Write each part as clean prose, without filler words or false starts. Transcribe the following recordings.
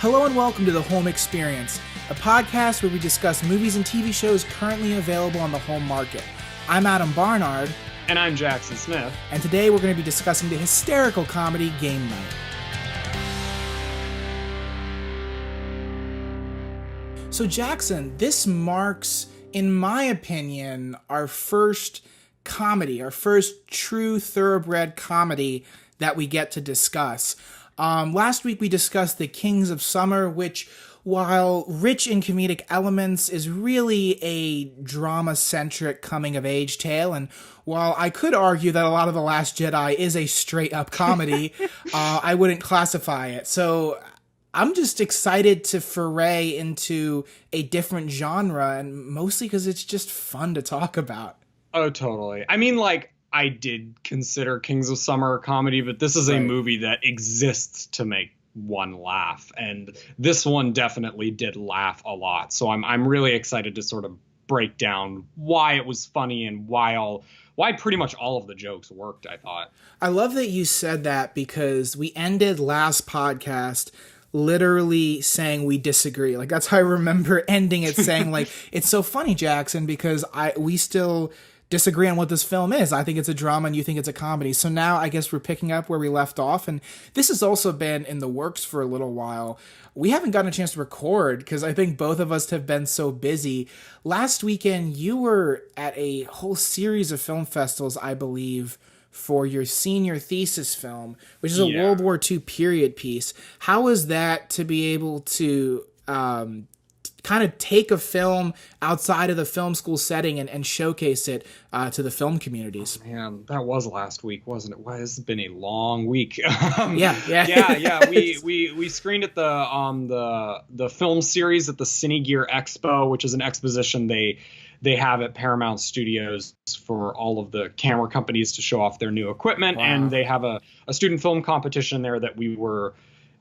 Hello and welcome to The Home Experience, a podcast where we discuss movies and TV shows currently available on the home market. I'm Adam Barnard. And I'm Jackson Smith. And today we're going to be discussing the hysterical comedy Game Night. So Jackson, this marks, in my opinion, our first comedy, our first true thoroughbred comedy that we get to discuss. Last week we discussed The Kings of Summer, which, while rich in comedic elements, is really a drama-centric coming-of-age tale. And while I could argue that a lot of The Last Jedi is a straight-up comedy, I wouldn't classify it. So I'm just excited to foray into a different genre, and mostly because it's just fun to talk about. Oh, totally. I mean, I did consider Kings of Summer a comedy, but this is a movie that exists to make one laugh, and this one definitely did laugh a lot. So I'm really excited to sort of break down why it was funny and why pretty much all of the jokes worked, I thought. I love that you said that, because we ended last podcast literally saying we disagree. That's how I remember ending it, saying it's so funny, Jackson, because we still disagree on what this film is. I think it's a drama and you think it's a comedy. So now I guess we're picking up where we left off, and this has also been in the works for a little while. We haven't gotten a chance to record because I think both of us have been so busy. Last weekend you were at a whole series of film festivals, I believe, for your senior thesis film, which is a World War II period piece. How was that to be able to kind of take a film outside of the film school setting and showcase it to the film communities? Oh, man, that was last week, wasn't it? Wow, this has been a long week. Yeah. We screened at the film series at the Cine Gear Expo, which is an exposition they have at Paramount Studios for all of the camera companies to show off their new equipment. Wow. And they have a student film competition there that we were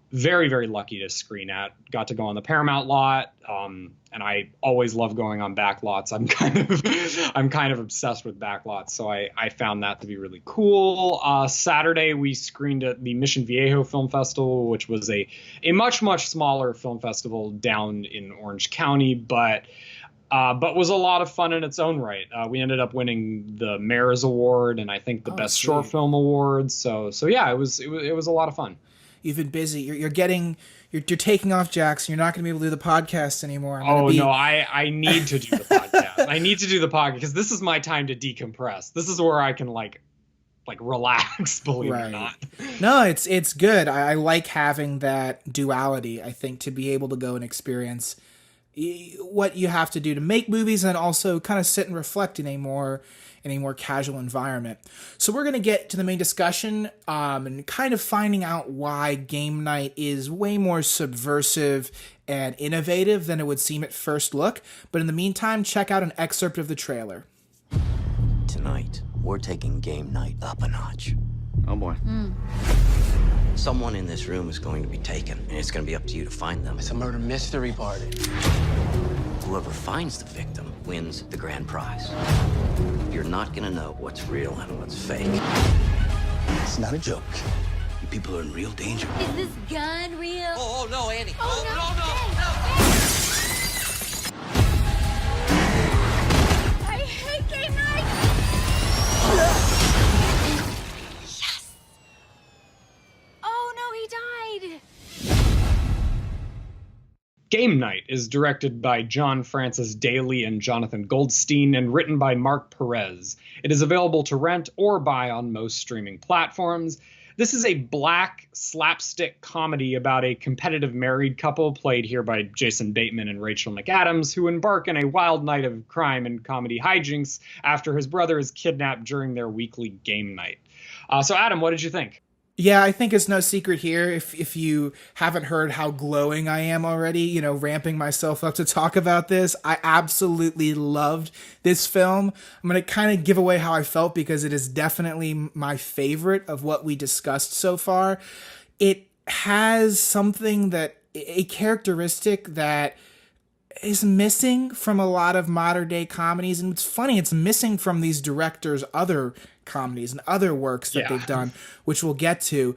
very, very lucky to screen at. Got to go on the Paramount lot, and I always love going on back lots. I'm kind of obsessed with back lots, so I found that to be really cool. Saturday we screened at the Mission Viejo Film Festival, which was a much, much smaller film festival down in Orange County, but was a lot of fun in its own right. We ended up winning the Mayor's Award and I think the Best Short Film Award. So yeah, it was a lot of fun. You've been busy. You're taking off, Jackson. You're not going to be able to do the podcast anymore. No, I need to do the podcast. I need to do the podcast because this is my time to decompress. This is where I can relax, believe it or not. No, it's good. I like having that duality, I think, to be able to go and experience what you have to do to make movies and also kind of sit and reflect in a more casual environment. So we're going to get to the main discussion and kind of finding out why Game Night is way more subversive and innovative than it would seem at first look. But in the meantime, check out an excerpt of the trailer. Tonight, we're taking Game Night up a notch. Oh boy. Someone in this room is going to be taken, and it's going to be up to you to find them. It's a murder mystery party. Whoever finds the victim wins the grand prize. You're not going to know what's real and what's fake. It's not a joke. You people are in real danger. Is this gun real? Oh no, Annie. Oh, no. I hate Game Night! Yes! Oh no, he died! Game Night is directed by John Francis Daly and Jonathan Goldstein and written by Mark Perez. It is available to rent or buy on most streaming platforms. This is a black slapstick comedy about a competitive married couple played here by Jason Bateman and Rachel McAdams, who embark on a wild night of crime and comedy hijinks after his brother is kidnapped during their weekly game night. So Adam, what did you think? Yeah, I think it's no secret here, if you haven't heard how glowing I am already, ramping myself up to talk about this. I absolutely loved this film. I'm going to kind of give away how I felt because it is definitely my favorite of what we discussed so far. It has a characteristic that is missing from a lot of modern day comedies. And it's funny, it's missing from these directors' other comedies and other works that they've done, which we'll get to.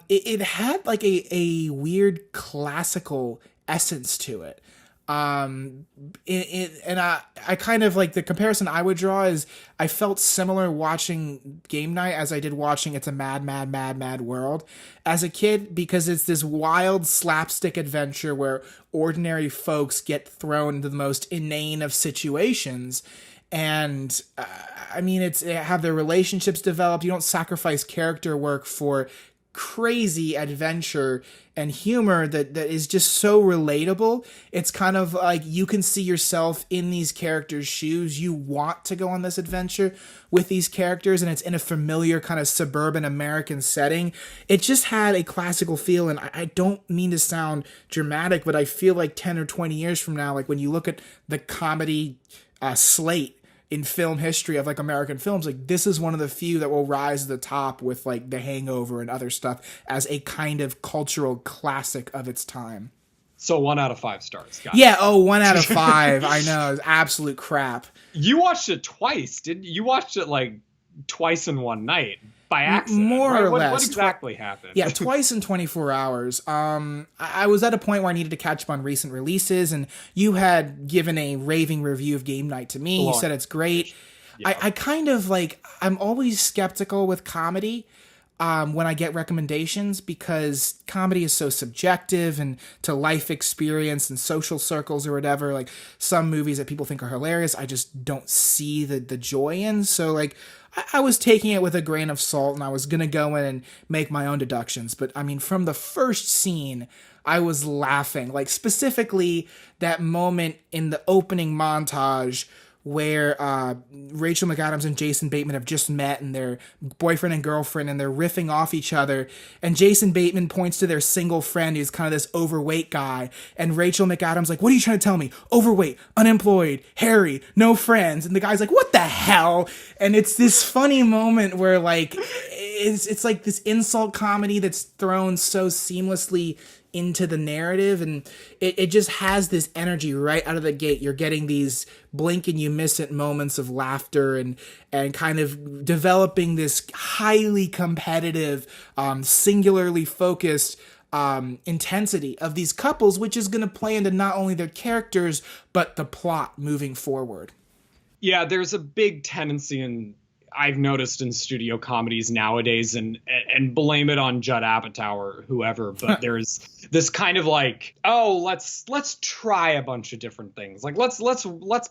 It had like a weird classical essence to it. And I kind of like, the comparison I would draw is I felt similar watching Game Night as I did watching It's a Mad, Mad, Mad, Mad World as a kid, because it's this wild slapstick adventure where ordinary folks get thrown into the most inane of situations. And I mean, it have their relationships developed. You don't sacrifice character work for crazy adventure and humor that is just so relatable. It's kind of like you can see yourself in these characters' shoes. You want to go on this adventure with these characters, and it's in a familiar kind of suburban American setting. It just had a classical feel, and I don't mean to sound dramatic, but I feel like 10 or 20 years from now, like when you look at the comedy slate in film history of like American films, like this is one of the few that will rise to the top with like The Hangover and other stuff as a kind of cultural classic of its time. So 1 out of 5 stars. Got yeah. Oh, 1 out of 5. I know. It's absolute crap. You watched it twice, didn't you? You watched it like twice in one night by accident. More right? or What less. exactly happened? Yeah, twice in 24 hours. I was at a point where I needed to catch up on recent releases, and you had given a raving review of Game Night to me. You said it's great. Yeah. I kind of like, I'm always skeptical with comedy when I get recommendations, because comedy is so subjective and to life experience and social circles or whatever. Like some movies that people think are hilarious, I just don't see the joy in. So like, I was taking it with a grain of salt, and I was going to go in and make my own deductions. But I mean, from the first scene, I was laughing. Like specifically that moment in the opening montage where Rachel McAdams and Jason Bateman have just met, and they're boyfriend and girlfriend, and they're riffing off each other. And Jason Bateman points to their single friend who's kind of this overweight guy. And Rachel McAdams like, what are you trying to tell me? Overweight, unemployed, hairy, no friends. And the guy's like, what the hell? And it's this funny moment where like, it's like this insult comedy that's thrown so seamlessly into the narrative, and it just has this energy right out of the gate. You're getting these blink and you miss it moments of laughter, and kind of developing this highly competitive, singularly focused intensity of these couples, which is going to play into not only their characters but the plot moving forward. Yeah, there's a big tendency I've noticed in studio comedies nowadays, and blame it on Judd Apatow or whoever, but there's this kind of like, oh, let's try a bunch of different things. Like let's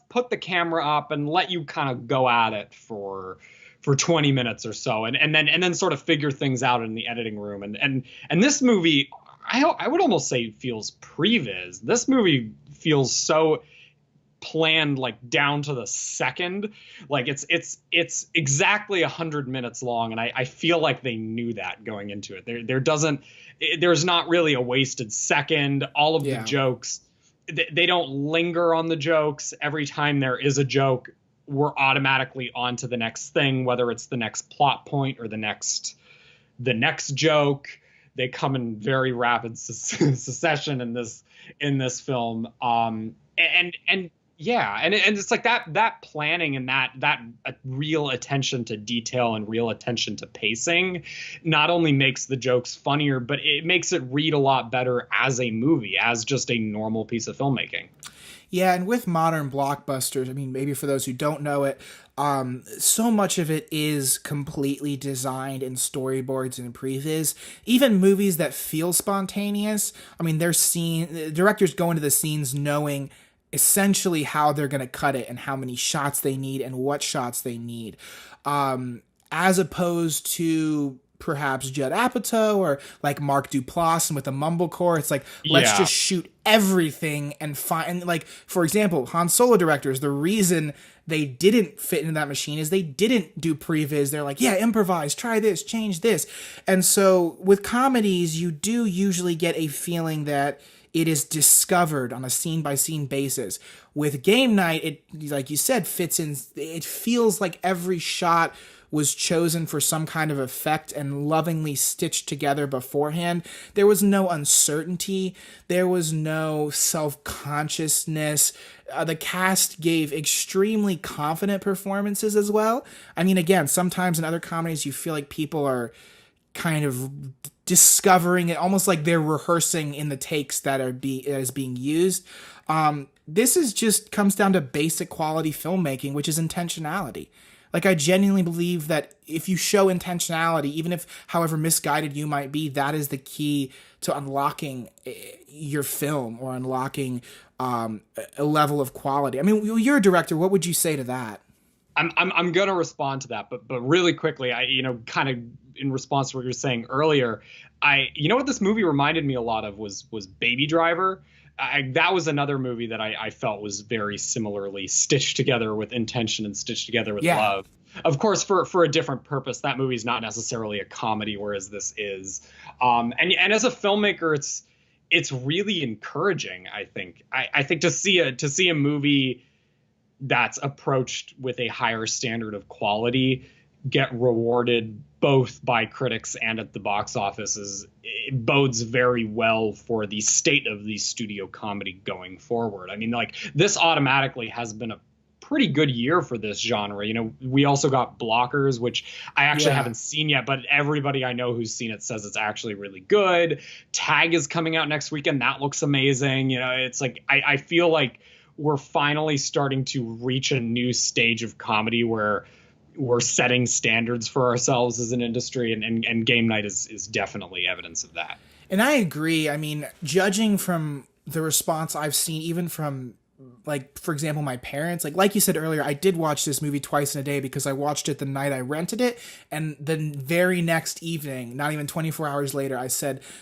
put the camera up and let you kind of go at it for 20 minutes or so, and then sort of figure things out in the editing room. And this movie, I would almost say feels previs. This movie feels so planned, like down to the second. Like it's exactly 100 minutes long, and I feel like they knew that going into it. There's not really a wasted second. All of the jokes, they don't linger on the jokes. Every time there is a joke, we're automatically on to the next thing, whether it's the next plot point or the next joke. They come in very rapid succession in this film. Yeah, and it's like that planning and that real attention to detail and real attention to pacing not only makes the jokes funnier, but it makes it read a lot better as a movie, as just a normal piece of filmmaking. Yeah, and with modern blockbusters, I mean, maybe for those who don't know it, so much of it is completely designed in storyboards and previs. Even movies that feel spontaneous, I mean, directors go into the scenes knowing essentially how they're going to cut it and how many shots they need and what shots they need, as opposed to perhaps Judd Apatow or like Mark Duplass and with the mumblecore. It's like, let's just shoot everything and find, like, for example, Han Solo directors, the reason they didn't fit into that machine is they didn't do previs. They're like, yeah, improvise, try this, change this. And so with comedies, you do usually get a feeling that it is discovered on a scene-by-scene basis. With Game Night, it, like you said, fits in. It feels like every shot was chosen for some kind of effect and lovingly stitched together beforehand. There was no uncertainty. There was no self-consciousness. The cast gave extremely confident performances as well. I mean, again, sometimes in other comedies you feel like people are kind of discovering it, almost like they're rehearsing in the takes that is being used. This is just comes down to basic quality filmmaking, which is intentionality. Like, I genuinely believe that if you show intentionality, even if however misguided you might be, that is the key to unlocking your film or unlocking a level of quality. I mean, you're a director. What would you say to that? I'm going to respond to that, but really quickly, kind of in response to what you were saying earlier, what this movie reminded me a lot of was Baby Driver. That was another movie that I felt was very similarly stitched together with intention and stitched together with love. Of course, for a different purpose. That movie is not necessarily a comedy, whereas this is. And as a filmmaker, it's really encouraging. I think to see a movie that's approached with a higher standard of quality get rewarded both by critics and at the box office it bodes very well for the state of the studio comedy going forward. I mean, like, this automatically has been a pretty good year for this genre. We also got Blockers, which I actually haven't seen yet, but everybody I know who's seen it says it's actually really good. Tag is coming out next weekend. That looks amazing. It's like, I feel like we're finally starting to reach a new stage of comedy where we're setting standards for ourselves as an industry, and Game Night is definitely evidence of that. And I agree. I mean, judging from the response I've seen, even from, like, for example, my parents, like you said earlier, I did watch this movie twice in a day because I watched it the night I rented it. And the very next evening, not even 24 hours later,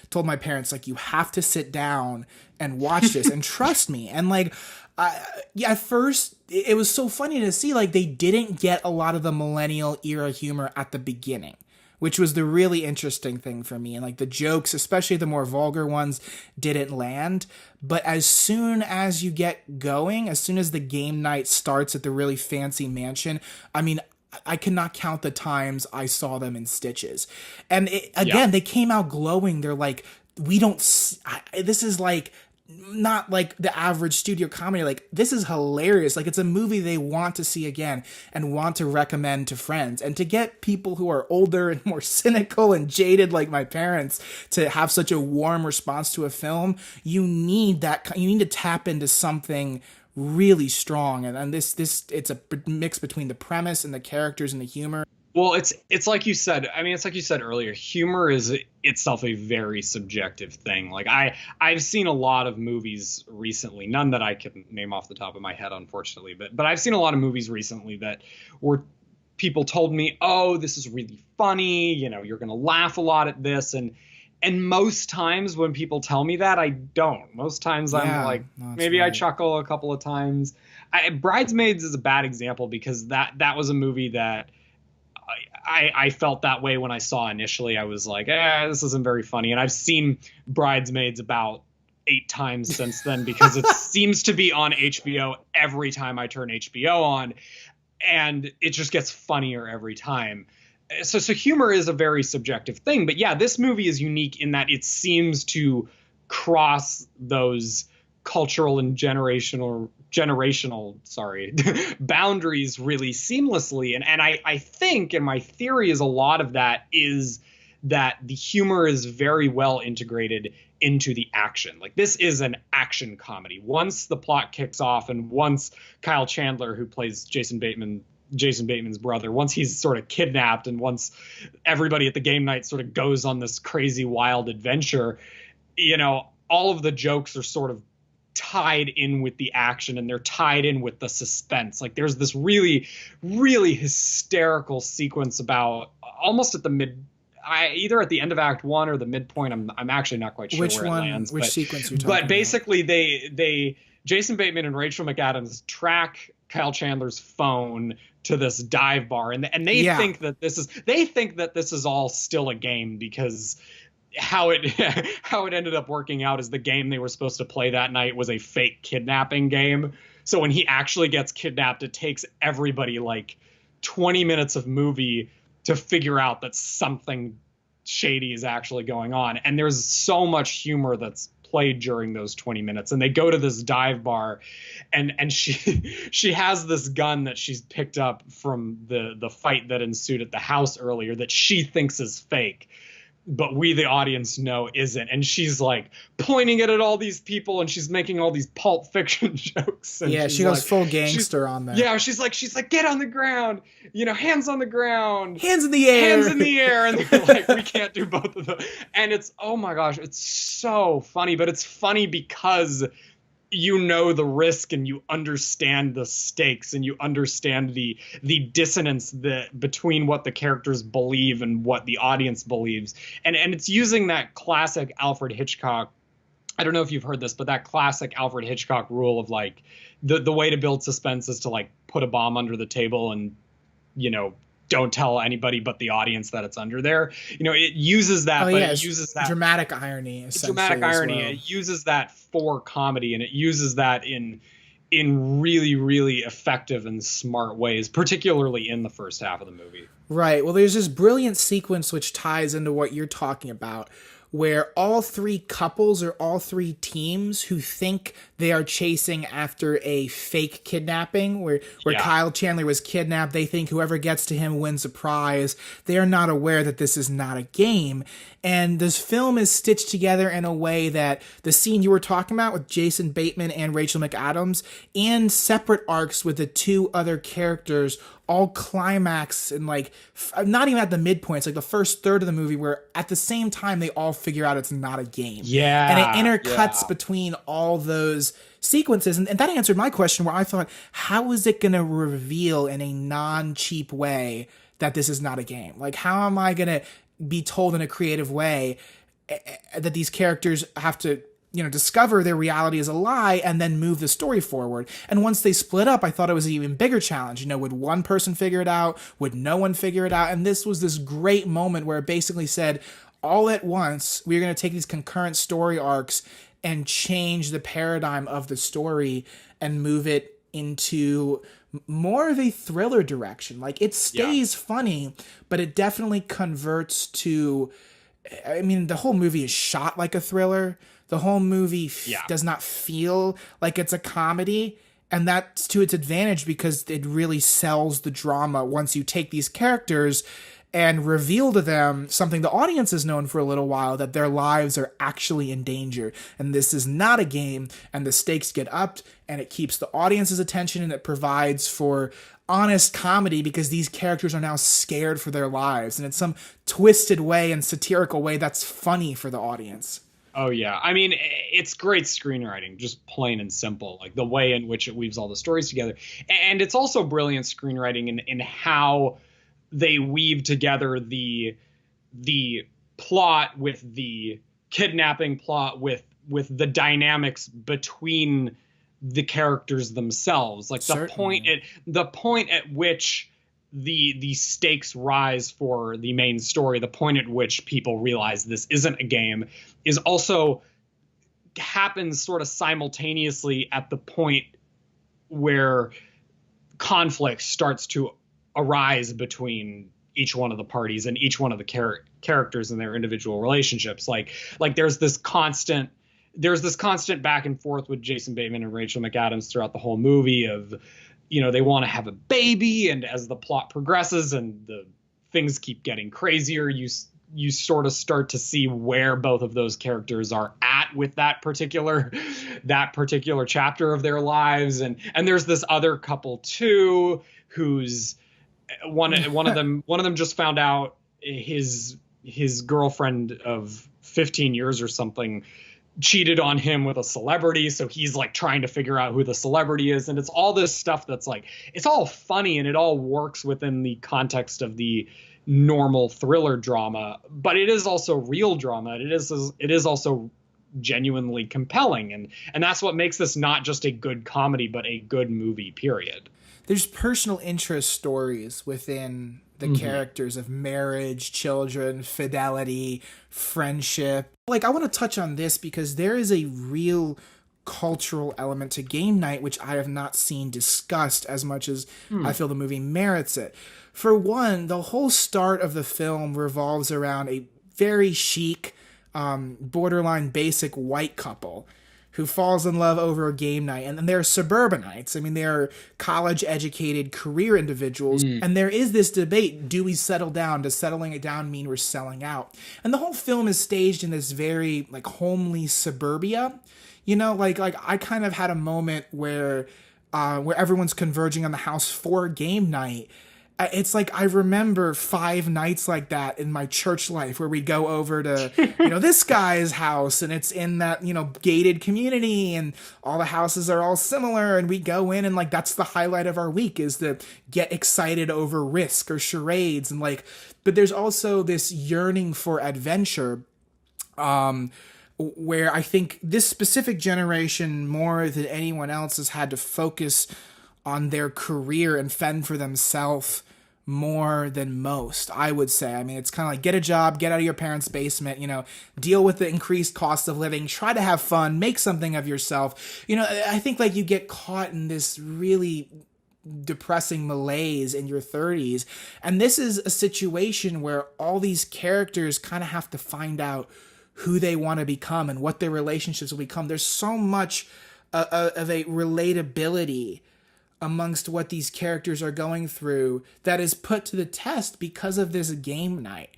told my parents, like, you have to sit down and watch this and trust me. And like, at first it was so funny to see, like, they didn't get a lot of the millennial era humor at the beginning, which was the really interesting thing for me. And like, the jokes, especially the more vulgar ones, didn't land. But as soon as you get going, as soon as the game night starts at the really fancy mansion, I mean, I cannot count the times I saw them in stitches. And they came out glowing. They're like, this is like not like the average studio comedy. Like, this is hilarious. Like, it's a movie they want to see again and want to recommend to friends. And to get people who are older and more cynical and jaded, like my parents, to have such a warm response to a film, you need to tap into something really strong. And this it's a mix between the premise and the characters and the humor. Well, it's like you said. I mean, it's like you said earlier. Humor is itself a very subjective thing. Like, I've seen a lot of movies recently, none that I can name off the top of my head, unfortunately, but I've seen a lot of movies recently that were people told me, "Oh, this is really funny. You're gonna laugh a lot at this." And most times when people tell me that, I don't. Most times I'm like, maybe right. I chuckle a couple of times. Bridesmaids is a bad example because that was a movie that I felt that way when I saw initially. I was like, this isn't very funny. And I've seen Bridesmaids about 8 times since then because it seems to be on HBO every time I turn HBO on. And it just gets funnier every time. So humor is a very subjective thing. But yeah, this movie is unique in that it seems to cross those cultural and generational boundaries really seamlessly. And I think, and my theory is a lot of that is that the humor is very well integrated into the action. Like, this is an action comedy. Once the plot kicks off and once Kyle Chandler, who plays Jason Bateman's brother, once he's sort of kidnapped and once everybody at the game night sort of goes on this crazy wild adventure, all of the jokes are sort of tied in with the action and they're tied in with the suspense. Like, there's this really, really hysterical sequence about almost at the either at the end of Act 1 or the midpoint. I'm actually not quite sure where it lands. Which sequence you're talking about? But basically, they Jason Bateman and Rachel McAdams track Kyle Chandler's phone to this dive bar, and they think that this is all still a game because how it ended up working out is the game they were supposed to play that night was a fake kidnapping game. So when he actually gets kidnapped, it takes everybody like 20 minutes of movie to figure out that something shady is actually going on. And there's so much humor that's played during those 20 minutes. And they go to this dive bar and she has this gun that she's picked up from the fight that ensued at the house earlier that she thinks is fake. but we, the audience, know isn't. And she's like pointing it at all these people, and she's making all these Pulp Fiction jokes. And Yeah, she goes full gangster on that. Yeah, she's like, get on the ground, hands on the ground, hands in the air, hands in the air. And they're like, we can't do both of them. And it's, oh my gosh, it's so funny, but it's funny because you know the risk and you understand the stakes and you understand the dissonance between what the characters believe and what the audience believes. And it's using that classic Alfred Hitchcock. I don't know if you've heard this, but that classic Alfred Hitchcock rule of like the way to build suspense is to like put a bomb under the table and, don't tell anybody but the audience that it's under there. It uses that, it uses that dramatic irony. Dramatic irony. Well. It uses that for comedy, and it uses that in really, really effective and smart ways, particularly in the first half of the movie. Right. Well, there's this brilliant sequence which ties into what you're talking about, where all three couples or all three teams who think they are chasing after a fake kidnapping, where Kyle Chandler was kidnapped, they think whoever gets to him wins a prize. They are not aware that this is not a game. And this film is stitched together in a way that the scene you were talking about with Jason Bateman and Rachel McAdams, and separate arcs with the two other characters, all climax and like not even at the midpoints, like the first third of the movie, where at the same time they all figure out it's not a game. Yeah. And it intercuts between all those sequences. And that answered my question, where I thought, how is it going to reveal in a non-cheap way that this is not a game? Like, how am I going to be told in a creative way that these characters have to discover their reality is a lie and then move the story forward? And once they split up, I thought it was an even bigger challenge. Would one person figure it out? Would no one figure it out? And this was this great moment where it basically said, all at once, we're going to take these concurrent story arcs and change the paradigm of the story and move it into more of a thriller direction. Like, it stays funny, but it definitely converts to, the whole movie is shot like a thriller. The whole movie does not feel like it's a comedy, and that's to its advantage because it really sells the drama once you take these characters and reveal to them something the audience has known for a little while, that their lives are actually in danger. And this is not a game, and the stakes get upped, and it keeps the audience's attention, and it provides for honest comedy because these characters are now scared for their lives. And in some twisted way and satirical way, that's funny for the audience. Oh, yeah. It's great screenwriting, just plain and simple, like the way in which it weaves all the stories together. And it's also brilliant screenwriting in how they weave together the plot with the kidnapping plot with the dynamics between the characters themselves. Like the point at which the stakes rise for the main story, the point at which people realize this isn't a game, is also happens sort of simultaneously at the point where conflict starts to arise between each one of the parties and each one of the characters and their individual relationships. Like there's this constant back and forth with Jason Bateman and Rachel McAdams throughout the whole movie of, they want to have a baby, and as the plot progresses and the things keep getting crazier, you sort of start to see where both of those characters are at with that particular chapter of their lives. And there's this other couple too, who's one of them just found out his girlfriend of 15 years or something cheated on him with a celebrity, so he's like trying to figure out who the celebrity is. And it's all this stuff that's like, it's all funny and it all works within the context of the normal thriller drama, but it is also real drama. It is also genuinely compelling, and that's what makes this not just a good comedy but a good movie, period. There's personal interest stories within the characters of marriage, children, fidelity, friendship. Like, I want to touch on this because there is a real cultural element to game night which I have not seen discussed as much as I feel the movie merits it. For one, the whole start of the film revolves around a very chic, borderline basic white couple who falls in love over a game night. And they're suburbanites. I mean, they're college-educated career individuals. And there is this debate, do we settle down? Does settling it down mean we're selling out? And the whole film is staged in this very, like, homely suburbia. You know, like I kind of had a moment where everyone's converging on the house for game night. It's like I remember 5 nights like that in my church life where we'd go over to, this guy's house, and it's in that, gated community, and all the houses are all similar, and we go in, and like that's the highlight of our week is to get excited over Risk or charades, and like, but there's also this yearning for adventure, where I think this specific generation more than anyone else has had to focus on their career and fend for themselves more than most, I would say. I mean, it's kind of like get a job, get out of your parents' basement, deal with the increased cost of living, try to have fun, make something of yourself. I think like you get caught in this really depressing malaise in your 30s. And this is a situation where all these characters kind of have to find out who they want to become and what their relationships will become. There's so much of a relatability amongst what these characters are going through that is put to the test because of this game night.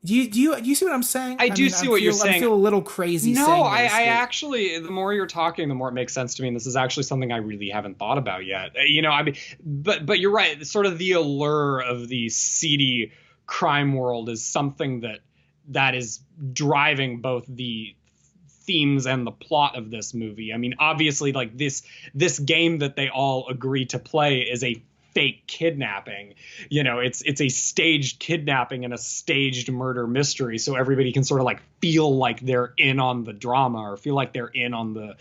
Do you see what I'm saying? I do see what you're saying. I feel a little crazy. No, I actually, the more you're talking, the more it makes sense to me. And this is actually something I really haven't thought about yet. But you're right. Sort of the allure of the seedy crime world is something that is driving both the themes and the plot of this movie. I mean, obviously, like this game that they all agree to play is a fake kidnapping. It's a staged kidnapping and a staged murder mystery, so everybody can sort of like feel like they're in on the drama or feel like they're in on the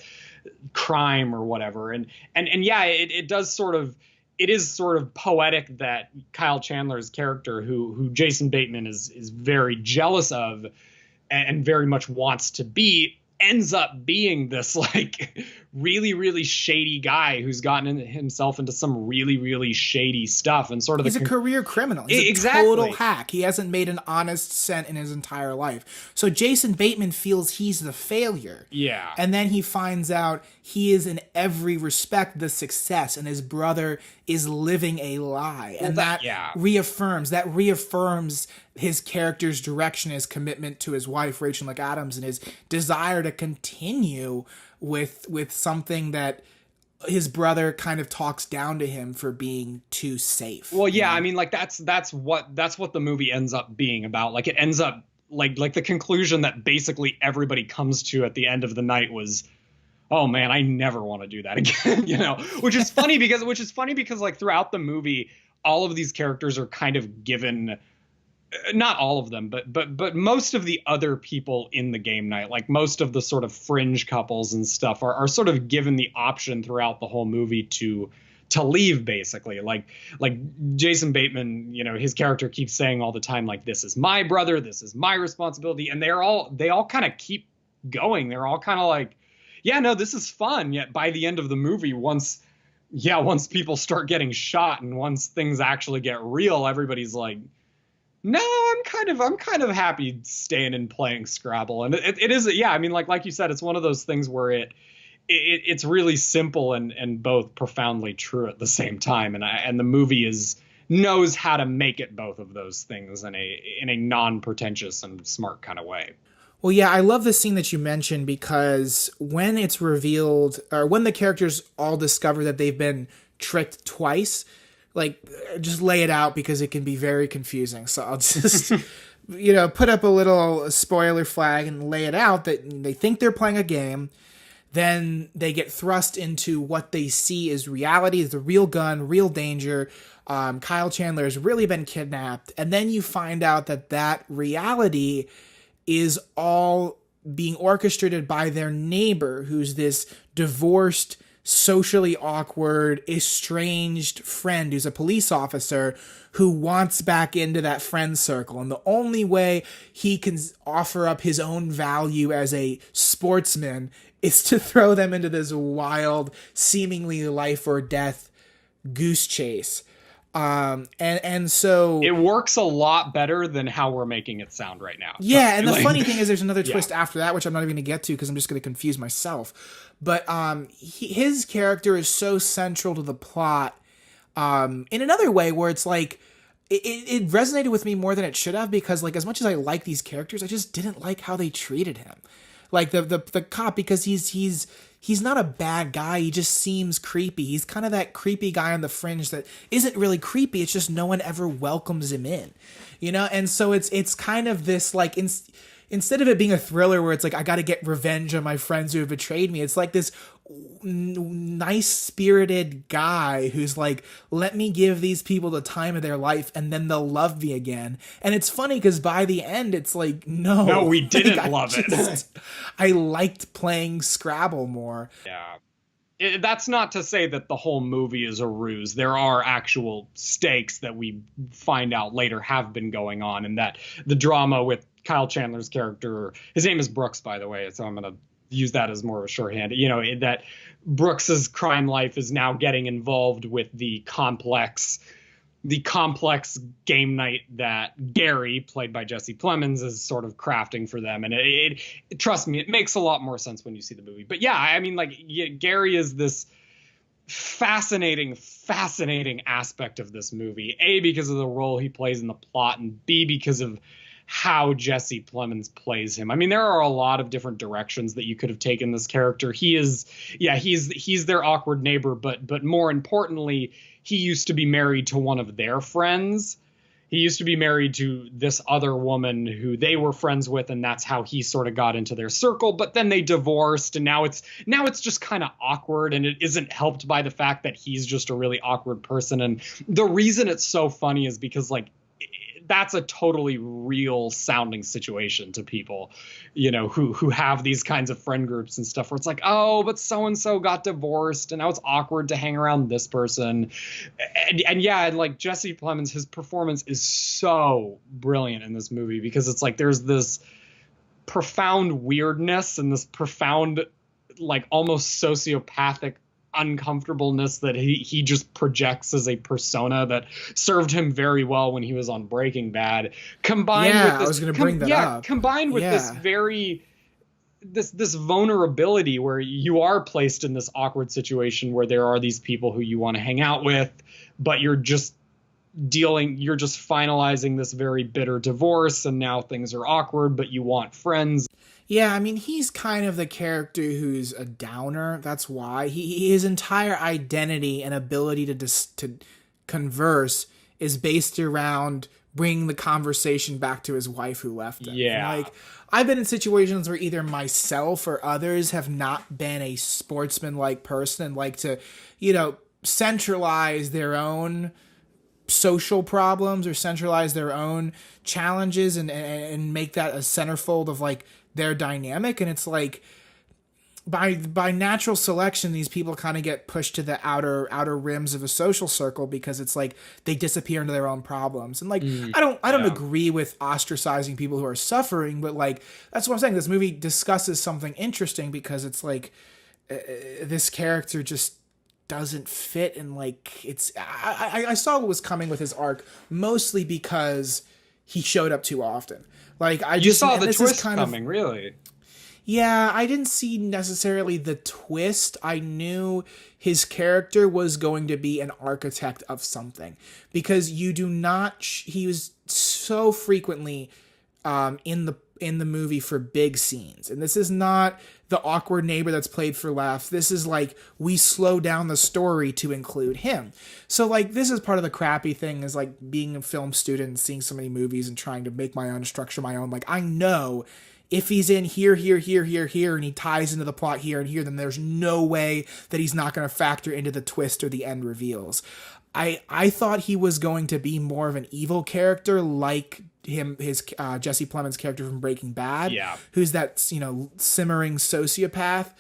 crime or whatever. And yeah, it does sort of. It is sort of poetic that Kyle Chandler's character, who Jason Bateman is very jealous of and very much wants to be, ends up being this like really, really shady guy who's gotten himself into some really, really shady stuff. And sort of he's a career criminal. He's a total hack. He hasn't made an honest cent in his entire life. So Jason Bateman feels he's the failure. Yeah. And then he finds out he is in every respect the success, and his brother is living a lie. And that reaffirms his character's direction, his commitment to his wife, Rachel McAdams, and his desire to continue with something that his brother kind of talks down to him for being too safe. Well, yeah, I mean, like that's what the movie ends up being about. Like it ends up like the conclusion that basically everybody comes to at the end of the night was, oh man, I never want to do that again, which is funny because like throughout the movie, all of these characters are kind of given, not all of them, but most of the other people in the game night, like most of the sort of fringe couples and stuff are sort of given the option throughout the whole movie to leave, basically. Like Jason Bateman, his character keeps saying all the time, like, this is my brother, this is my responsibility. And they all kind of keep going. They're all kind of like, yeah, no, this is fun. Yet by the end of the movie, once people start getting shot and once things actually get real, everybody's like, no, I'm kind of happy staying and playing Scrabble. And it is, yeah, I mean, like you said, it's one of those things where it's really simple and both profoundly true at the same time. And the movie knows how to make it both of those things in a non-pretentious and smart kind of way. Well, yeah, I love the scene that you mentioned because when it's revealed, or when the characters all discover that they've been tricked twice, like, just lay it out because it can be very confusing. So I'll just, put up a little spoiler flag and lay it out that they think they're playing a game. Then they get thrust into what they see as reality, the real gun, real danger. Kyle Chandler has really been kidnapped. And then you find out that reality is all being orchestrated by their neighbor, who's this divorced, socially awkward, estranged friend who's a police officer who wants back into that friend circle. And the only way he can offer up his own value as a sportsman is to throw them into this wild, seemingly life or death goose chase. And so it works a lot better than how we're making it sound right now. Yeah, and the Like- funny thing is there's another Yeah. twist after that, which I'm not even going to get to because I'm just going to confuse myself. But his character is so central to the plot in another way where it's like, it resonated with me more than it should have, because like as much as I like these characters, I just didn't like how they treated him. Like the cop, because he's not a bad guy. He just seems creepy. He's kind of that creepy guy on the fringe that isn't really creepy. It's just no one ever welcomes him in, you know? And so it's kind of this like, instead of it being a thriller where it's like, I got to get revenge on my friends who have betrayed me, it's like this nice spirited guy who's like, let me give these people the time of their life and then they'll love me again. And it's funny because by the end it's like, no, we didn't like, love it. I liked playing Scrabble more. Yeah. That's not to say that the whole movie is a ruse. There are actual stakes that we find out later have been going on, and that the drama with Kyle Chandler's character, his name is Brooks, by the way, so I'm going to use that as more of a shorthand, you know, that Brooks's crime life is now getting involved with the complex game night that Gary, played by Jesse Plemons, is sort of crafting for them. And it trust me, it makes a lot more sense when you see the movie. But yeah, I mean, like, Gary is this fascinating aspect of this movie, A, because of the role he plays in the plot, and B, because of how Jesse Plemons plays him. I mean, there are a lot of different directions that you could have taken this character. He's their awkward neighbor, but more importantly, he used to be married to one of their friends. He used to be married to this other woman who they were friends with, and that's how he sort of got into their circle. But then they divorced, and now it's just kind of awkward, and it isn't helped by the fact that he's just a really awkward person. And the reason it's so funny is because, like, that's a totally real sounding situation to people, you know, who have these kinds of friend groups and stuff where it's like, oh, but so-and-so got divorced and now it's awkward to hang around this person. And yeah, and like Jesse Plemons, his performance is so brilliant in this movie, because it's like, there's this profound weirdness and this profound, like, almost sociopathic uncomfortableness that he just projects as a persona that served him very well when he was on Breaking Bad, combined with this, I was going to bring that up. Combined with this very this vulnerability where you are placed in this awkward situation where there are these people who you want to hang out with, but you're just finalizing this very bitter divorce, and now things are awkward, but you want friends. Yeah, I mean, he's kind of the character who's a downer. That's why his entire identity and ability to converse is based around bringing the conversation back to his wife who left him. Yeah. Like, I've been in situations where either myself or others have not been a sportsman-like person and like to, you know, centralize their own social problems or centralize their own challenges and make that a centerfold of like their dynamic. And it's like by natural selection, these people kind of get pushed to the outer rims of a social circle, because it's like they disappear into their own problems. And like I don't agree with ostracizing people who are suffering, but like that's what I'm saying. This movie discusses something interesting, because it's like this character just doesn't fit, and like it's I saw what was coming with his arc, mostly because he showed up too often. Like You saw the twist coming, really? Yeah, I didn't see necessarily the twist. I knew his character was going to be an architect of something, because you do not. He was so frequently in the movie for big scenes, and this is not the awkward neighbor that's played for laughs. This is like, we slow down the story to include him. So like, this is part of the crappy thing, is like being a film student and seeing so many movies and trying to make my own, structure my own. Like, I know if he's in here, and he ties into the plot here and here, then there's no way that he's not going to factor into the twist or the end reveals. I thought he was going to be more of an evil character, like his Jesse Plemons' character from Breaking Bad, who's that, you know, simmering sociopath.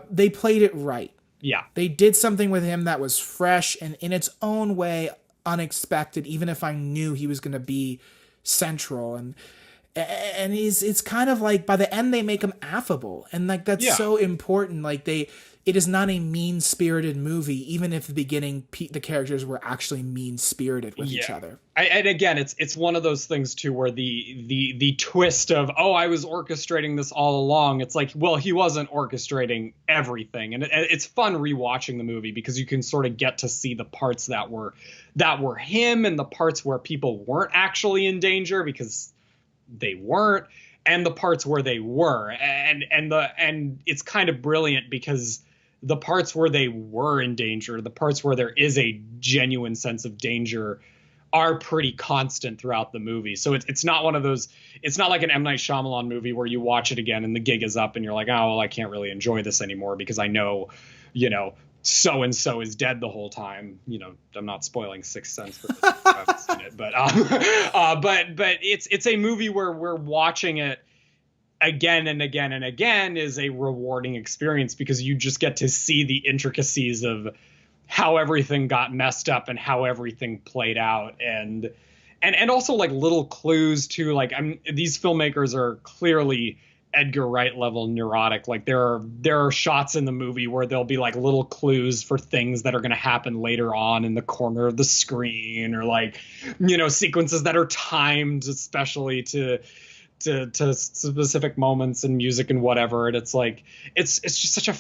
They played it right. Yeah, they did something with him that was fresh and in its own way unexpected, even if I knew he was going to be central. And it's kind of like by the end they make him affable, and like that's so important. Like it is not a mean-spirited movie, even if the beginning the characters were actually mean-spirited with each other. And again, it's one of those things too, where the twist of, oh, I was orchestrating this all along. It's like, well, he wasn't orchestrating everything, and it's fun rewatching the movie because you can sort of get to see the parts that were him, and the parts where people weren't actually in danger because they weren't, and the parts where they were, and it's kind of brilliant because the parts where they were in danger, the parts where there is a genuine sense of danger, are pretty constant throughout the movie. So it's not one of those, it's not like an M. Night Shyamalan movie where you watch it again and the gig is up and you're like, oh, well, I can't really enjoy this anymore because I know, so-and-so is dead the whole time. I'm not spoiling Sixth Sense for this if I haven't seen it, but it's a movie where we're watching it again and again and again is a rewarding experience because you just get to see the intricacies of how everything got messed up and how everything played out, and also like little clues to, like, these filmmakers are clearly Edgar Wright level neurotic. Like there are shots in the movie where there'll be like little clues for things that are going to happen later on in the corner of the screen, or like, sequences that are timed especially to specific moments and music and whatever. And it's like, it's just such a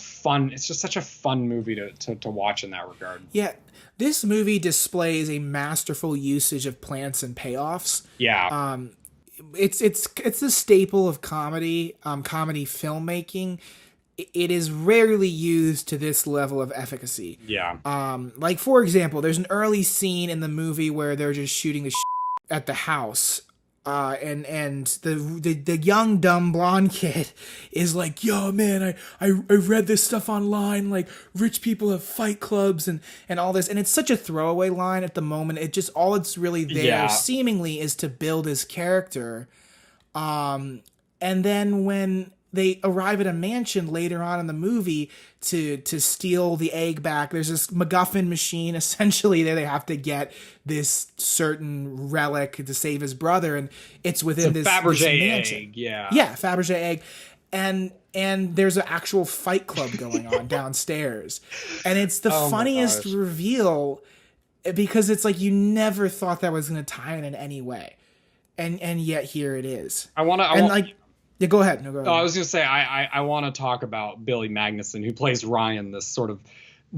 fun movie to watch in that regard. Yeah. This movie displays a masterful usage of plants and payoffs. Yeah. It's a staple of comedy filmmaking. It is rarely used to this level of efficacy. Yeah. Like, for example, there's an early scene in the movie where they're just shooting the at the house. And the young dumb blonde kid is like, yo man, I read this stuff online, like rich people have fight clubs and all this, and it's such a throwaway line at the moment. It just, all it's really there seemingly is to build his character. And then when they arrive at a mansion later on in the movie to steal the egg back, there's this MacGuffin machine essentially that they have to get this certain relic to save his brother, and it's within this mansion. Egg, yeah, Fabergé egg, and there's an actual fight club going on downstairs, and it's the funniest reveal because it's like you never thought that was going to tie in any way, and yet here it is. Yeah, go ahead. No, go ahead. I was going to say, I want to talk about Billy Magnuson, who plays Ryan, this sort of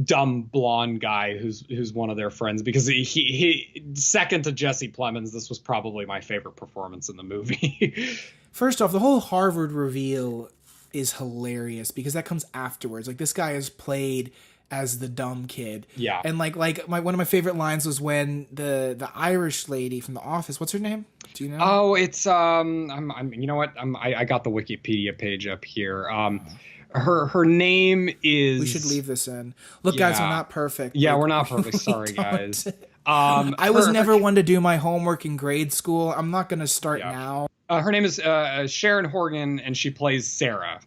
dumb blonde guy who's one of their friends, because he second to Jesse Plemons, this was probably my favorite performance in the movie. First off, the whole Harvard reveal is hilarious because that comes afterwards. Like, this guy is played as the dumb kid. Yeah. And one of my favorite lines was when the Irish lady from The Office, what's her name? Do you know? Oh, it's you know what? I got the Wikipedia page up here. Her name is. We should leave this in. Look, guys, we're not perfect. Yeah, we're not perfect. Sorry, guys. I was never one to do my homework in grade school. I'm not going to start now. Her name is Sharon Horgan, and she plays Sarah.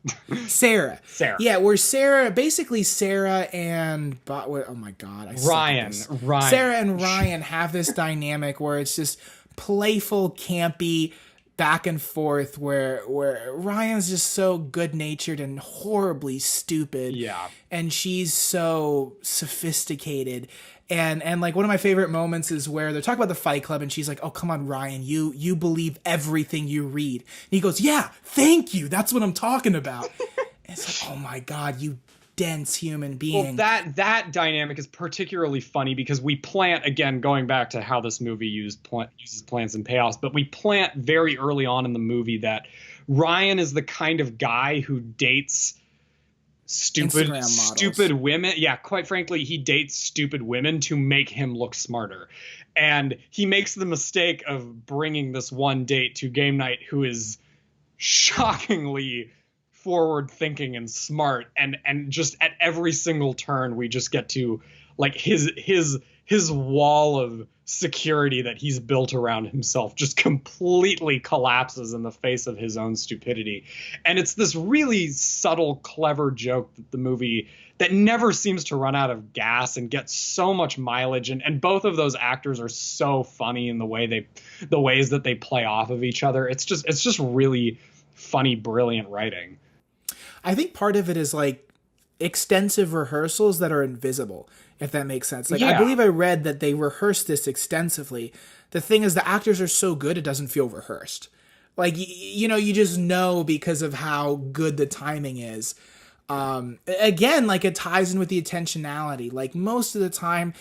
Sarah. Yeah, where basically Sarah and oh my god, Ryan. Sarah and Ryan have this dynamic where it's just playful, campy, back and forth, where Ryan's just so good-natured and horribly stupid. Yeah. And she's so sophisticated. And like one of my favorite moments is where they're talking about the Fight Club and she's like, oh, come on, Ryan, you believe everything you read. And he goes, yeah, thank you. That's what I'm talking about. It's like, oh my God, you dense human being. Well, that dynamic is particularly funny because we plant, again, going back to how this movie uses plants and payoffs, but we plant very early on in the movie that Ryan is the kind of guy who dates stupid women. Yeah, quite frankly, he dates stupid women to make him look smarter. And he makes the mistake of bringing this one date to game night who is shockingly forward thinking and smart, and just at every single turn we just get to like his wall of security that he's built around himself just completely collapses in the face of his own stupidity. And it's this really subtle, clever joke that the movie that never seems to run out of gas and gets so much mileage. And both of those actors are so funny in the ways that they play off of each other. It's just really funny, brilliant writing. I think part of it is like extensive rehearsals that are invisible, if that makes sense. Like, I Yeah. believe I read that they rehearsed this extensively. The thing is, the actors are so good, it doesn't feel rehearsed. Like, you know, you just know because of how good the timing is. Again, like, it ties in with the intentionality. Like, most of the time,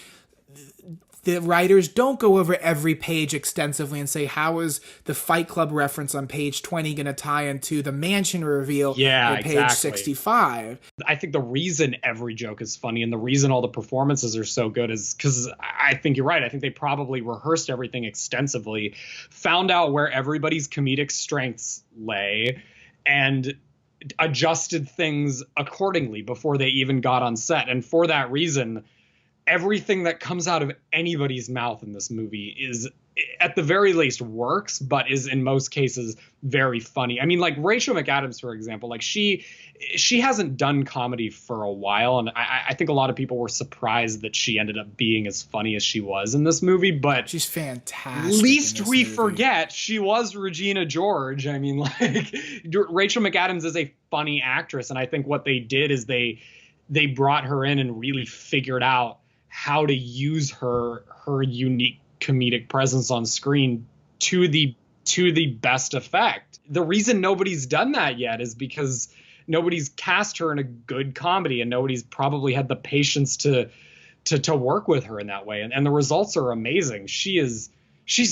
the writers don't go over every page extensively and say, how is the Fight Club reference on page 20 going to tie into the mansion reveal at page exactly. 65? I think the reason every joke is funny and the reason all the performances are so good is because I think you're right. I think they probably rehearsed everything extensively, found out where everybody's comedic strengths lay, and adjusted things accordingly before they even got on set. And for that reason, everything that comes out of anybody's mouth in this movie is, at the very least, works, but is in most cases very funny. I mean, like Rachel McAdams, for example, like she hasn't done comedy for a while, and I think a lot of people were surprised that she ended up being as funny as she was in this movie. But She's fantastic. least in this we movie. forget, she was Regina George. I mean, like, Rachel McAdams is a funny actress, and I think what they did is they brought her in and really figured out how to use her unique comedic presence on screen to the best effect. The reason nobody's done that yet is because nobody's cast her in a good comedy, and nobody's probably had the patience to work with her in that way. And the results are amazing. She's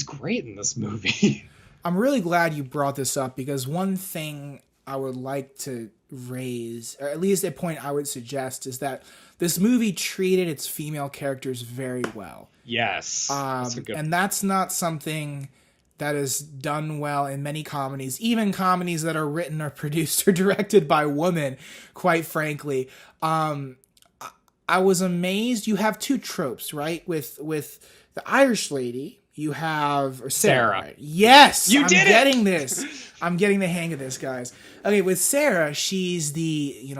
great in this movie. I'm really glad you brought this up, because one thing I would like to raise, or at least a point I would suggest, is that this movie treated its female characters very well. Yes. That's a good And that's not something that is done well in many comedies, even comedies that are written or produced or directed by women, quite frankly. I was amazed. You have two tropes, right? With the Irish lady, you have Sarah. Right? Yes, You did it! Getting this. I'm getting the hang of this, guys. Okay, with Sarah, she's the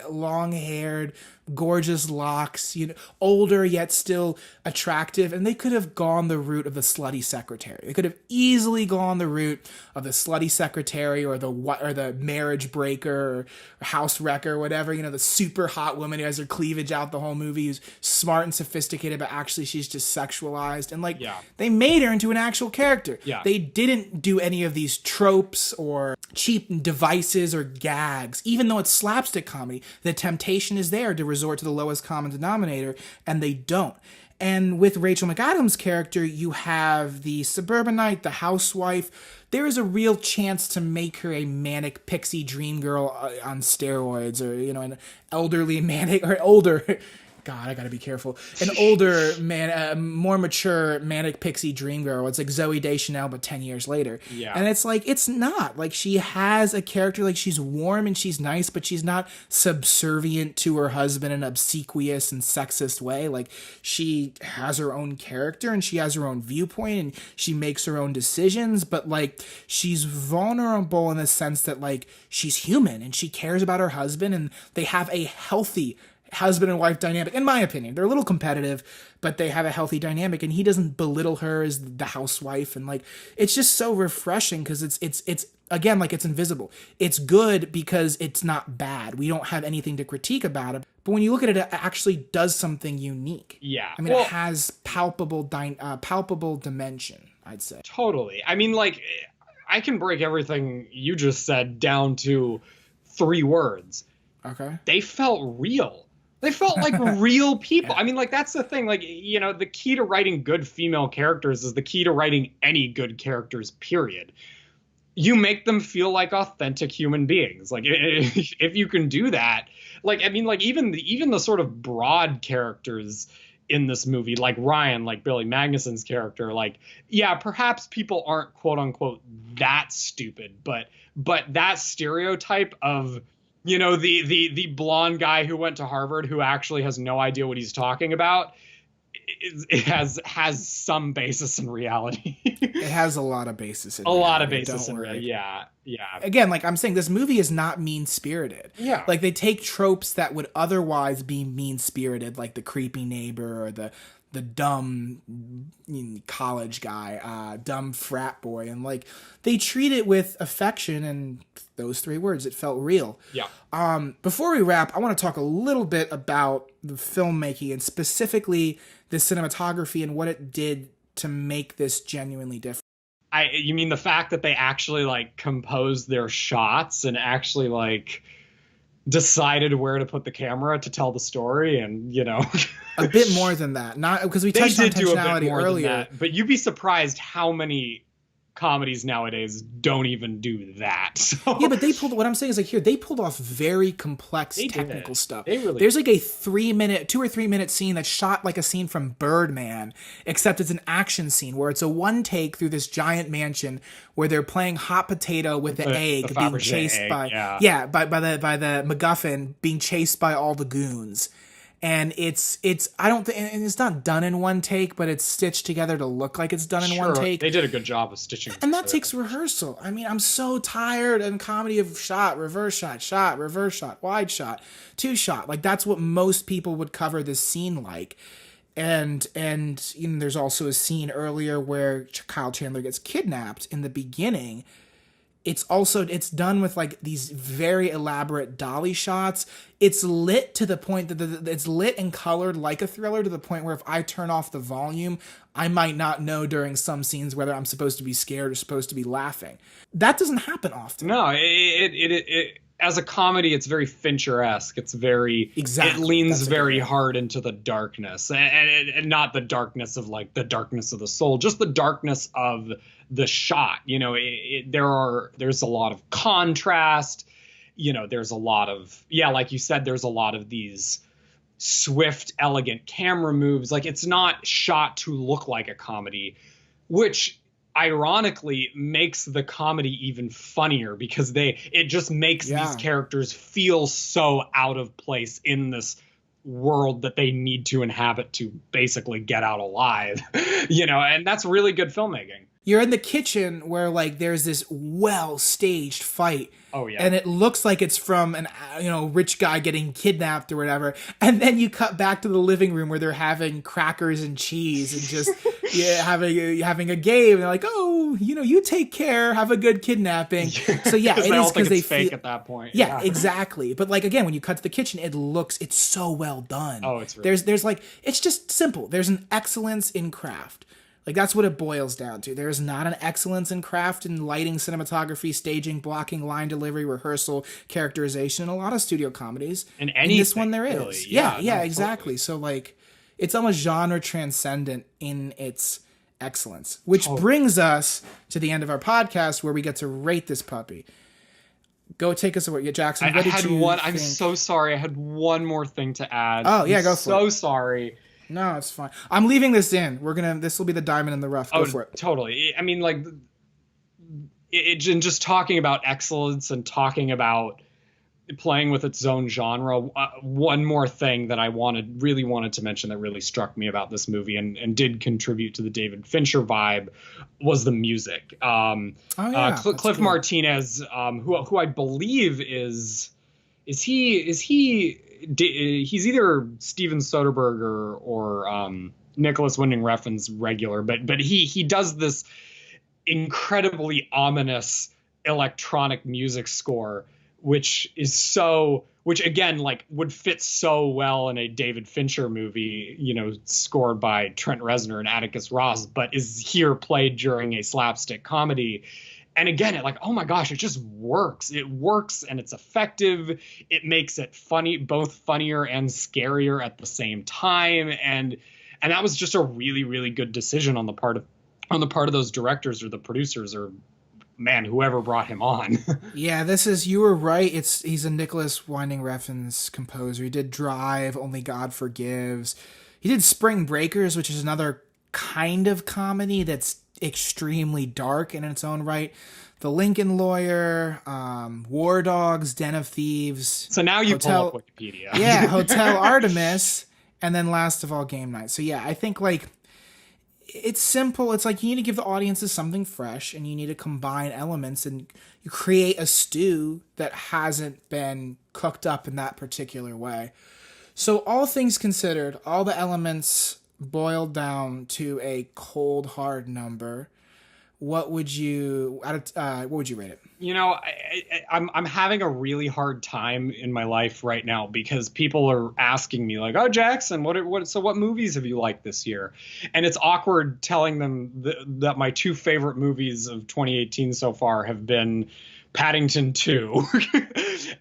long-haired, gorgeous locks, older yet still attractive, and they could have gone the route of the slutty secretary. They could have easily gone the route of the slutty secretary or the marriage breaker or house wrecker or whatever. The super hot woman who has her cleavage out the whole movie, who's smart and sophisticated, but actually she's just sexualized. And they made her into an actual character. Yeah. They didn't do any of these tropes or cheap devices or gags. Even though it's slapstick comedy, the temptation is there to resort to the lowest common denominator, and they don't. And with Rachel McAdams' character, you have the suburbanite, the housewife. There is a real chance to make her a manic pixie dream girl on steroids, or an elderly manic or older. God, I gotta be careful. An older more mature manic pixie dream girl. It's like Zooey Deschanel, but 10 years later. Yeah. And it's like, it's not. Like, she has a character, like, she's warm and she's nice, but she's not subservient to her husband in an obsequious and sexist way. Like, she has her own character and she has her own viewpoint and she makes her own decisions, but, like, she's vulnerable in the sense that, like, she's human and she cares about her husband, and they have a healthy husband and wife dynamic, in my opinion. They're a little competitive, but they have a healthy dynamic, and he doesn't belittle her as the housewife, and like, it's just so refreshing because it's again, like, it's invisible. It's good because it's not bad. We don't have anything to critique about it, but when you look at it, it actually does something unique. Yeah. I mean, it has palpable dimension, I'd say. Totally. I mean, like, I can break everything you just said down to 3 words. Okay. They felt real. They felt like real people. I mean, like, that's the thing. Like, the key to writing good female characters is the key to writing any good characters, period. You make them feel like authentic human beings. Like, if you can do that, like, I mean, like, even the sort of broad characters in this movie, like Ryan, like Billy Magnuson's character, like, yeah, perhaps people aren't quote unquote that stupid, but that stereotype of, the blonde guy who went to Harvard who actually has no idea what he's talking about, it has some basis in reality. It has a lot of basis in a reality. lot of basis in Don't reality. worry. Yeah. Again, like I'm saying, this movie is not mean-spirited. Yeah. Like, they take tropes that would otherwise be mean-spirited, like the creepy neighbor or the the dumb college guy, dumb frat boy, and like they treat it with affection and those three words. It felt real. Yeah. Before we wrap, I want to talk a little bit about the filmmaking and specifically the cinematography and what it did to make this genuinely different. You mean the fact that they actually like composed their shots and actually like decided where to put the camera to tell the story, and A bit more than that, not because we they touched on did do a bit intentionality more earlier. than that, but you'd be surprised how many comedies nowadays don't even do that. So, Yeah, but what I'm saying is like here, they pulled off very complex They did technical it. stuff. They really There's like a 2 or 3 minute scene that's shot like a scene from Birdman, except it's an action scene where it's a one take through this giant mansion where they're playing hot potato with the egg the being Fabergé chased egg, by by the MacGuffin being chased by all the goons. And it's I don't think, and it's not done in one take, but it's stitched together to look like it's done in one take. They did a good job of stitching. And that takes rehearsal. I mean, I'm so tired in comedy of shot, reverse shot, reverse shot, wide shot, two shot. Like that's what most people would cover this scene like. And there's also a scene earlier where Kyle Chandler gets kidnapped in the beginning. It's done with like these very elaborate dolly shots. It's lit to the point that it's lit and colored like a thriller to the point where if I turn off the volume, I might not know during some scenes whether I'm supposed to be scared or supposed to be laughing. That doesn't happen often. No, it as a comedy, it's very Fincher-esque. It's very Exactly. It leans That's very hard into the darkness, and not the darkness of like the darkness of the soul, just the darkness of the shot. There's a lot of contrast. There's a lot of like you said, there's a lot of these swift, elegant camera moves. Like it's not shot to look like a comedy, which ironically makes the comedy even funnier because it just makes these characters feel so out of place in this world that they need to inhabit to basically get out alive. And that's really good filmmaking. You're in the kitchen where like there's this well-staged fight. Oh yeah. And it looks like it's from an rich guy getting kidnapped or whatever. And then you cut back to the living room where they're having crackers and cheese and just having a game. And they're like, oh, you take care, have a good kidnapping. So yeah, it is because they fake feel at that point. Yeah, exactly. But like again, when you cut to the kitchen, it's so well done. Oh, it's really there's like it's just simple. There's an excellence in craft. Like, that's what it boils down to. There is not an excellence in craft in lighting, cinematography, staging, blocking, line delivery, rehearsal, characterization in a lot of studio comedies. In this one there really. is. Yeah, Yeah, no, exactly. Totally. So, like, it's almost genre transcendent in its excellence. Which brings us to the end of our podcast where we get to rate this puppy. Go take us away, Jackson. I'm so sorry. I had one more thing to add. Oh, yeah, go for it. So sorry. No, it's fine. I'm leaving this in. This will be the diamond in the rough. Go for it. Totally. I mean, like, just talking about excellence and talking about playing with its own genre. One more thing that I really wanted to mention that really struck me about this movie and did contribute to the David Fincher vibe was the music. Cliff Martinez, who I believe he's either Steven Soderbergh or Nicholas Winding Refn's regular, but he does this incredibly ominous electronic music score, which again, like, would fit so well in a David Fincher movie, scored by Trent Reznor and Atticus Ross, but is here played during a slapstick comedy. And again, oh my gosh, it just works. It works and it's effective. It makes it funny, both funnier and scarier at the same time. And that was just a really, really good decision on the part of those directors or the producers or man, whoever brought him on. Yeah, you were right. He's a Nicholas Winding Refn's composer. He did Drive, Only God Forgives. He did Spring Breakers, which is another kind of comedy that's extremely dark in its own right. The Lincoln Lawyer, War Dogs, Den of Thieves. So now you pull up Wikipedia. Yeah, Hotel Artemis, and then last of all, Game Night. So yeah, I think like it's simple. It's like you need to give the audiences something fresh, and you need to combine elements, and you create a stew that hasn't been cooked up in that particular way. So all things considered, all the elements boiled down to a cold hard number, what would you what would you rate it? You know, I'm having a really hard time in my life right now because people are asking me like, "Oh, Jackson, what movies have you liked this year?" And it's awkward telling them that my two favorite movies of 2018 so far have been Paddington 2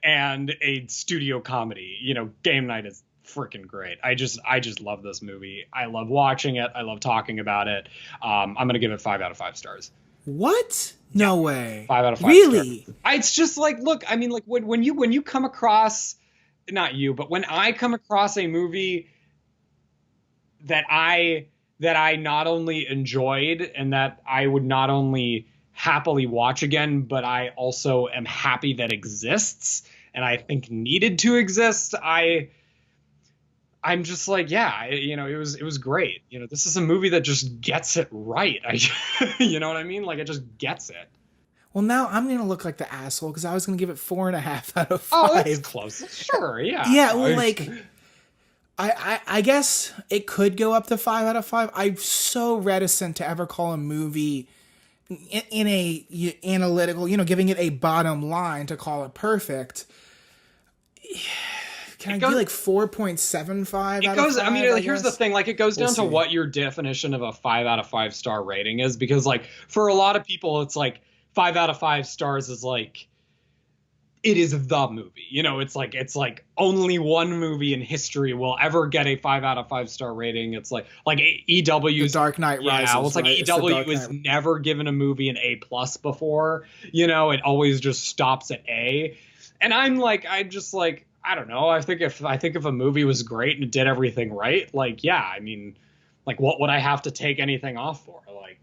and a studio comedy. You know, Game Night is freaking great. I just love this movie. I love watching it. I love talking about it. I'm gonna give it 5 out of 5 stars. What? No way. 5 out of 5 really stars. It's just like, look, I mean, like when you come across, not you, but when I come across a movie that I not only enjoyed and that I would not only happily watch again, but I also am happy that exists and I think needed to exist, I'm just like, yeah, it was great. You know, this is a movie that just gets it right. You know what I mean? Like, it just gets it. Well, now I'm going to look like the asshole because I was going to give it 4.5 out of 5. Oh, that's close. Sure, yeah. Yeah, well, like, I guess it could go up to 5 out of 5. I'm so reticent to ever call a movie in a analytical, giving it a bottom line to call it perfect. Can I do like 4.75 out of 5? I mean, here's the thing. Like, it goes down to what your definition of a 5 out of 5 star rating is. Because, like, for a lot of people, it's like 5 out of 5 stars is like, it is the movie. You know, it's like only one movie in history will ever get a 5 out of 5 star rating. It's like EW's The Dark Knight Rises. Yeah, well, it's like right? EW has never given a movie an A+ before. You know, it always just stops at A. And I'm just like, I don't know. I think if a movie was great and it did everything right, like, yeah, I mean, like, what would I have to take anything off for? Like,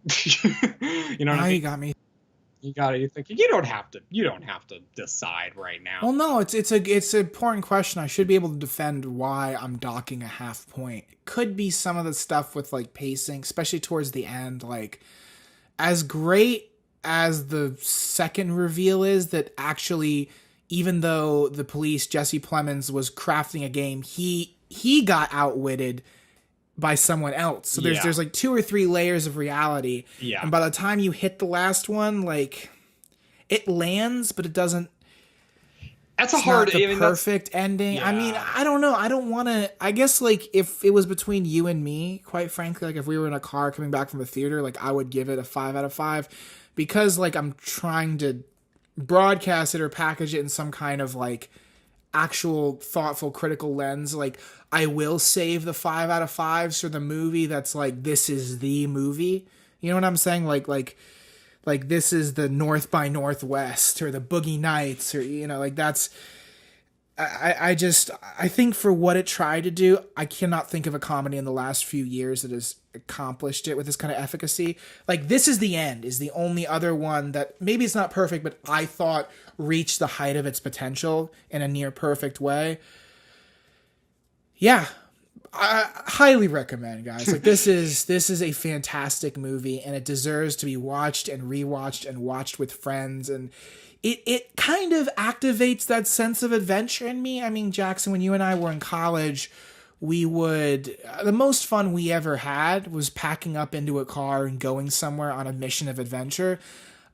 you know what I mean? You got me. You don't have to decide right now. Well, no, it's an important question. I should be able to defend why I'm docking a half point. It could be some of the stuff with like pacing, especially towards the end. Like, as great as the second reveal is, that actually, even though the police, Jesse Plemons, was crafting a game, he got outwitted by someone else. So there's like 2 or 3 layers of reality. Yeah. And by the time you hit the last one, like, it lands, but it doesn't. That's a hard, perfect ending. Yeah. I mean, I don't know. I don't want to. I guess, like, if it was between you and me, quite frankly, like, if we were in a car coming back from a theater, like, I would give it a 5 out of 5 because, like, I'm trying to broadcast it or package it in some kind of, like, actual thoughtful critical lens. Like, I will save the 5 out of 5s for the movie that's like, this is the movie, you know what I'm saying, like this is the North by Northwest or the Boogie Nights, or, you know, like, that's I think for what it tried to do, I cannot think of a comedy in the last few years that has accomplished it with this kind of efficacy. Like, This Is the End is the only other one that, maybe it's not perfect, but I thought reached the height of its potential in a near perfect way. Yeah, I highly recommend, guys. Like, this is a fantastic movie, and it deserves to be watched and rewatched and watched with friends, and it kind of activates that sense of adventure in me. I mean, Jackson, when you and I were in college, the most fun we ever had was packing up into a car and going somewhere on a mission of adventure.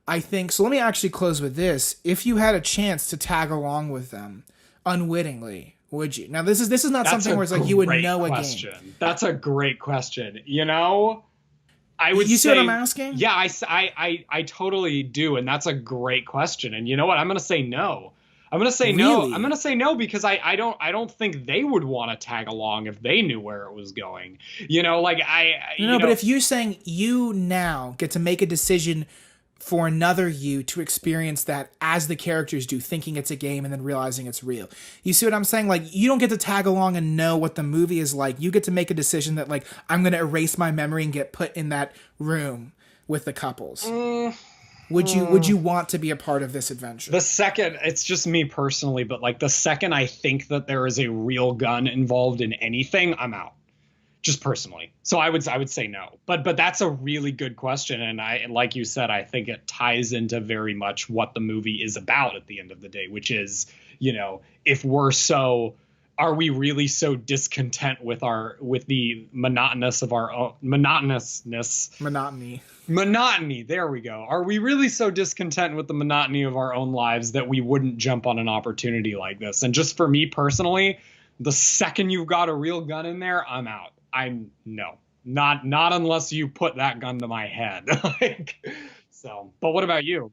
I think, so let me actually close with this. If you had a chance to tag along with them unwittingly, would you? Now, this is not something where it's like you would know question. A game. That's a great question. You know, I would. You see what I'm asking? Yeah, I totally do, and that's a great question. And you know what? I'm going to say no. I'm going to say no. I'm going to say no because I don't think they would want to tag along if they knew where it was going. You know, like but if you're saying you now get to make a decision for another you to experience that as the characters do, thinking it's a game and then realizing it's real. You see what I'm saying? Like, you don't get to tag along and know what the movie is like. You get to make a decision that, like, I'm going to erase my memory and get put in that room with the couples. Would you want to be a part of this adventure? The second, it's just me personally, but like the second I think that there is a real gun involved in anything, I'm out. Just personally. So I would say no. But that's a really good question. And like you said, I think it ties into very much what the movie is about at the end of the day, which is, you know, if we're so are we really so discontent with the monotony? There we go. Are we really so discontent with the monotony of our own lives that we wouldn't jump on an opportunity like this? And just for me personally, the second you've got a real gun in there, I'm out. Not unless you put that gun to my head. But what about you?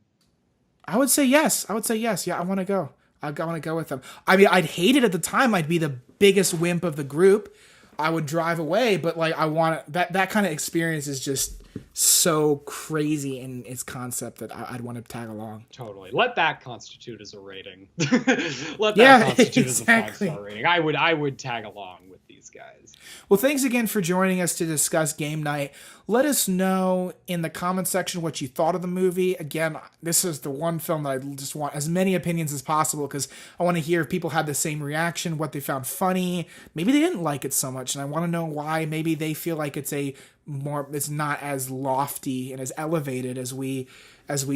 I would say yes. Yeah, I want to go. I want to go with them. I mean, I'd hate it at the time. I'd be the biggest wimp of the group. I would drive away, but like I want that kind of experience is just so crazy in its concept that I'd want to tag along. Totally. Let that constitute as a rating. Let that constitute as a 5-star rating. I would tag along with these guys. Well, thanks again for joining us to discuss Game Night. Let us know in the comment section what you thought of the movie. Again, this is the one film that I just want as many opinions as possible because I want to hear if people had the same reaction, what they found funny. Maybe they didn't like it so much, and I want to know why. Maybe they feel like it's not as lofty and as elevated as we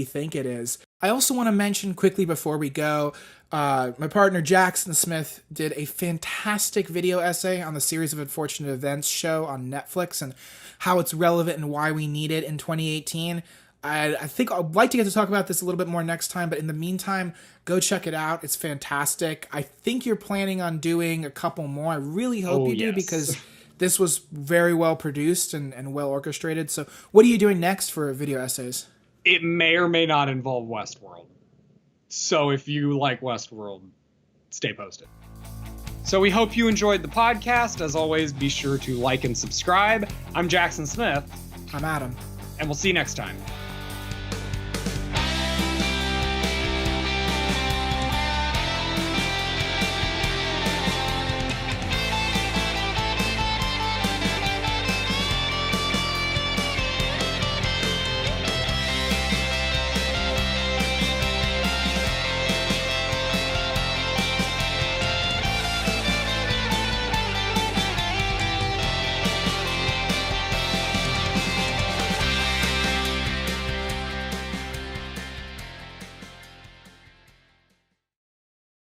think it is. I also want to mention quickly before we go, my partner Jackson Smith did a fantastic video essay on the Series of Unfortunate Events show on Netflix and how it's relevant and why we need it in 2018. I think I'd like to get to talk about this a little bit more next time, but in the meantime, go check it out. It's fantastic. I think you're planning on doing a couple more. I really hope you do because this was very well produced and well orchestrated. So what are you doing next for video essays? It may or may not involve Westworld. So if you like Westworld, stay posted. So we hope you enjoyed the podcast. As always, be sure to like and subscribe. I'm Jackson Smith. I'm Adam. And we'll see you next time.